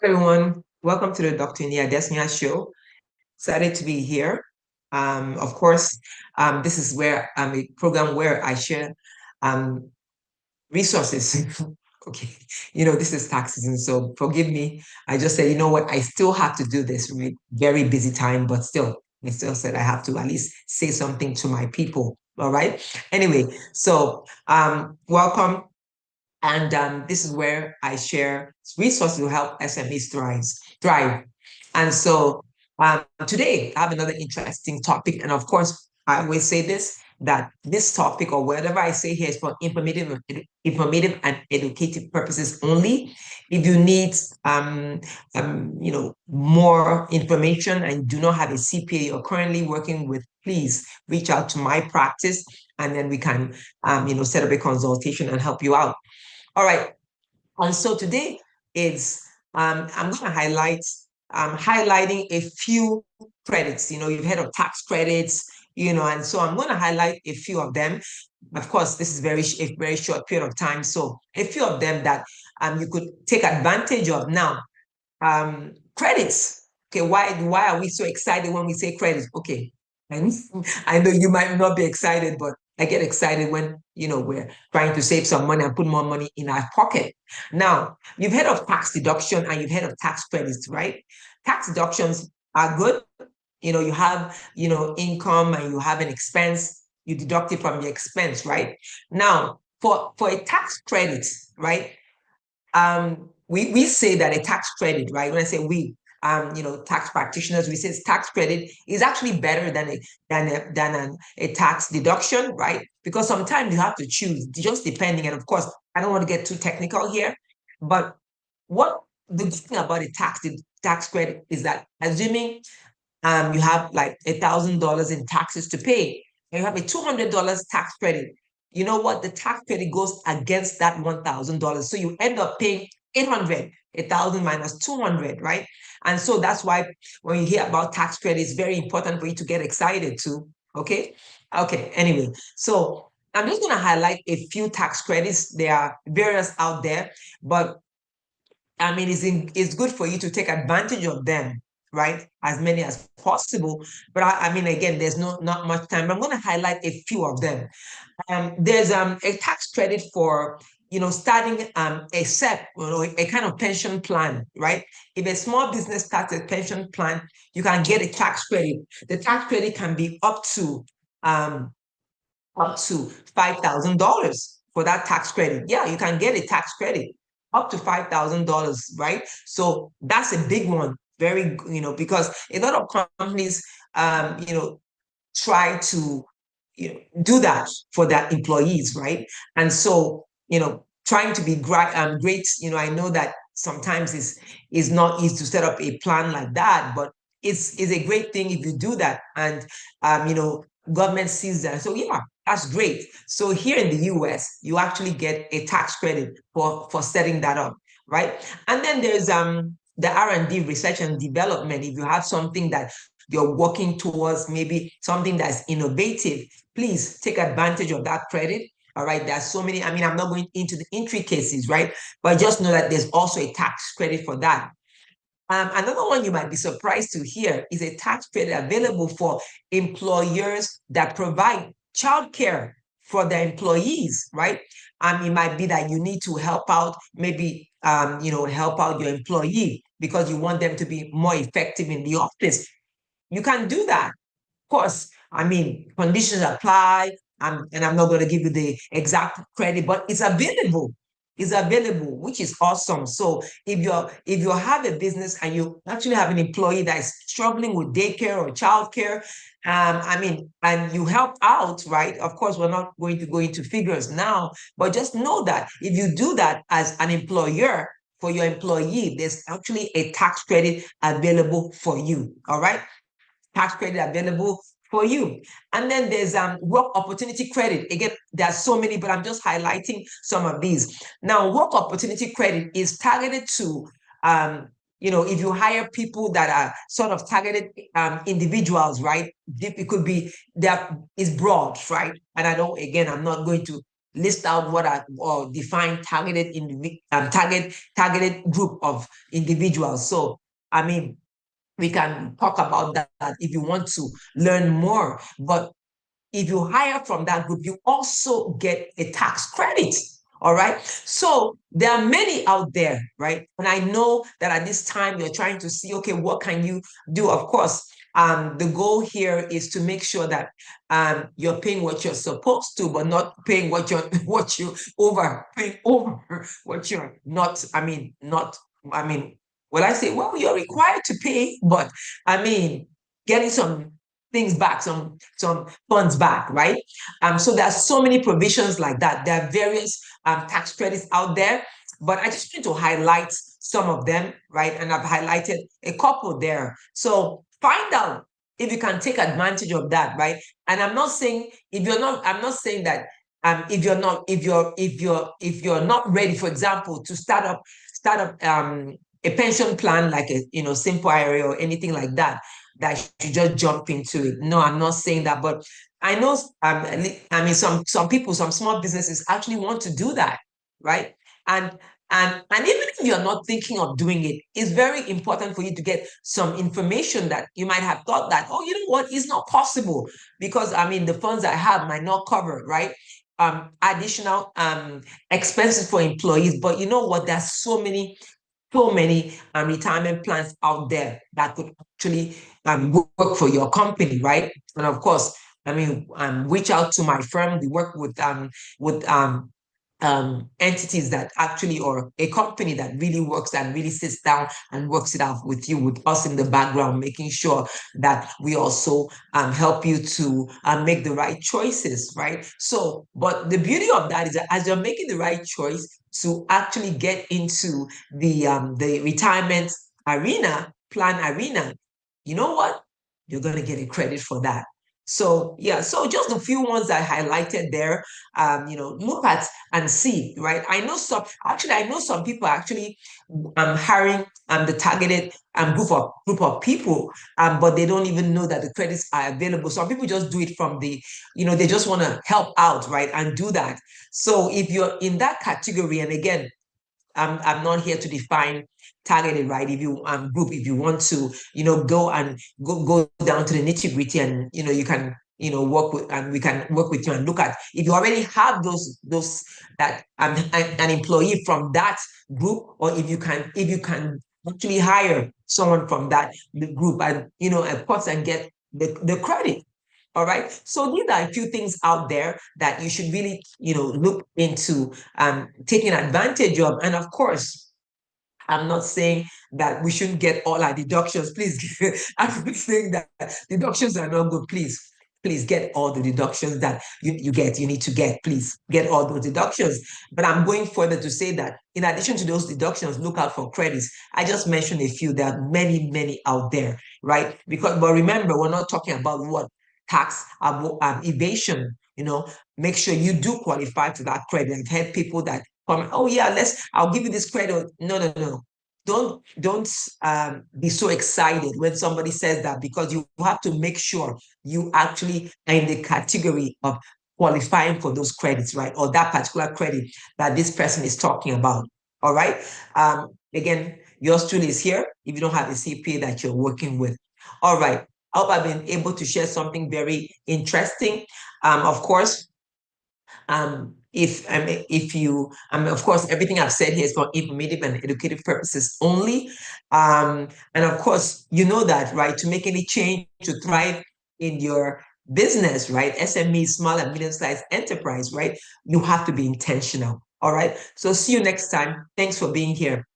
Everyone, welcome to the Dr. Adesanya show. Excited to be here. Of course, this is where a program where I share um, resources. Okay, this is tax season, so forgive me. I just said, you know what, I still have to do this. Very busy time, but still, I still said I have to at least say something to my people. All right. Anyway, so welcome. And this is where I share resources to help SMEs thrive. And so today I have another interesting topic. And of course, I always say this, that this topic or whatever I say here is for informative and educative purposes only. If you need more information and do not have a CPA you're currently working with, please reach out to my practice and then we can set up a consultation and help you out. All right. And so today is I'm going to highlighting a few credits. You've heard of tax credits, and so I'm going to highlight a few of them. Of course, this is a very short period of time, so a few of them that you could take advantage of now. Credits. Okay, why are we so excited when we say credits? Okay, and I know you might not be excited, but I get excited when we're trying to save some money and put more money in our pocket. Now, you've heard of tax deduction and you've heard of tax credits, right? Tax deductions are good. You have income and you have an expense, you deduct it from your expense, right? Now, for a tax credit, right? We say that a tax credit, right? When I say we, tax practitioners, we say tax credit is actually better than a tax deduction, right? Because sometimes you have to choose, just depending. And of course, I don't want to get too technical here, but what the good thing about a tax credit is that assuming you have like $1,000 in taxes to pay, and you have a $200 tax credit. You know what? The tax credit goes against that $1,000. So you end up paying 800, 1,000 minus 200, right? And so that's why when you hear about tax credit, it's very important for you to get excited too. Okay. Okay. Anyway, so I'm just going to highlight a few tax credits. There are various out there, but I mean, it's good for you to take advantage of them, right? As many as possible. But I mean, again, there's not much time. I'm going to highlight a few of them. There's a tax credit for starting a SEP, a kind of pension plan, right? If a small business starts a pension plan, you can get a tax credit. The tax credit can be um, up to $5,000 for that tax credit. Yeah, you can get a tax credit up to $5,000, right? So that's a big one. Very, because a lot of companies, try to, do that for their employees, right? And so, trying to be great, I know that sometimes is not easy to set up a plan like that, but it's a great thing if you do that. And, government sees that. So yeah, that's great. So here in the US, you actually get a tax credit for setting that up, right? And then there's the R&D, research and development. If you have something that you're working towards, maybe something that's innovative, please take advantage of that credit. All right, there's so many. I mean, I'm not going into the intricacies, right? But just know that there's also a tax credit for that. Another one you might be surprised to hear is a tax credit available for employers that provide childcare for their employees, right? It might be that you need to help out, maybe help out your employee because you want them to be more effective in the office. You can do that. Of course, I mean, conditions apply, and I'm not going to give you the exact credit, but it's available. It's available, which is awesome. So if you have a business and you actually have an employee that is struggling with daycare or childcare, I mean, and you help out, right? Of course, we're not going to go into figures now, but just know that if you do that as an employer for your employee, there's actually a tax credit available for you. All right, tax credit available for you. And then there's work opportunity credit. Again, there are so many, but I'm just highlighting some of these. Now, work opportunity credit is targeted to, if you hire people that are sort of targeted individuals, right? It could be that is broad, right? And I don't, again, I'm not going to list out what are or define targeted group of individuals. So I mean, we can talk about that if you want to learn more. But if you hire from that group, you also get a tax credit. All right. So there are many out there, right? And I know that at this time you're trying to see, okay, what can you do? Of course, the goal here is to make sure that you're paying what you're supposed to, but not paying what you're what you over paying over what you're not. I mean, not. I mean, well, I say, well, you're required to pay, but I mean, getting some things back, some funds back, right? So there are so many provisions like that. There are various tax credits out there, but I just want to highlight some of them, right? And I've highlighted a couple there. So find out if you can take advantage of that, right? And I'm not saying if you're not, I'm not saying that if you're not, if you're not ready, for example, to start up a pension plan like a simple IRA or anything like that, that you just jump into it. No, I'm not saying that, but I know I mean some people, some small businesses actually want to do that, right? And and even if you're not thinking of doing it, it's very important for you to get some information that you might have thought that, oh, you know what, it's not possible because I mean the funds I have might not cover, right? Additional expenses for employees. But you know what? There's so many retirement plans out there that could actually work for your company, right? And of course, I mean, reach out to my firm. We work with entities that actually, or a company that really works and really sits down and works it out with you, with us in the background, making sure that we also help you to make the right choices, right? So, but the beauty of that is that as you're making the right choice to actually get into the retirement plan arena, you know what? You're going to get a credit for that. So yeah, so just a few ones I highlighted there. Look at and see, right? I know some people actually hiring the targeted group of people, but they don't even know that the credits are available. Some people just do it from they just want to help out, right? And do that. So if you're in that category, and again, I'm not here to define targeted, right? If you group, if you want to, go and go down to the nitty gritty, and you can work with, and we can work with you and look at if you already have those that an employee from that group, or if you can actually hire someone from that group, and of course, and get the credit. All right. So these are a few things out there that you should really, look into taking advantage of. And of course, I'm not saying that we shouldn't get all our deductions. Please, I'm not saying that deductions are not good. Please get all the deductions that you need to get. Please get all those deductions. But I'm going further to say that in addition to those deductions, look out for credits. I just mentioned a few. There are many, many out there, right? But remember, we're not talking about what tax evasion. Make sure you do qualify for that credit. I've had people that come, oh yeah, I'll give you this credit. No, no, no. Don't be so excited when somebody says that, because you have to make sure you actually are in the category of qualifying for those credits, right? Or that particular credit that this person is talking about. All right. Again, yours truly is here if you don't have a CPA that you're working with. All right. I hope I've been able to share something very interesting. Of course, if you of course, everything I've said here is for informative and educative purposes only. And of course, you know that, right? To make any change to thrive in your business, right? SME, small and medium-sized enterprise, right? You have to be intentional. All right. So see you next time. Thanks for being here.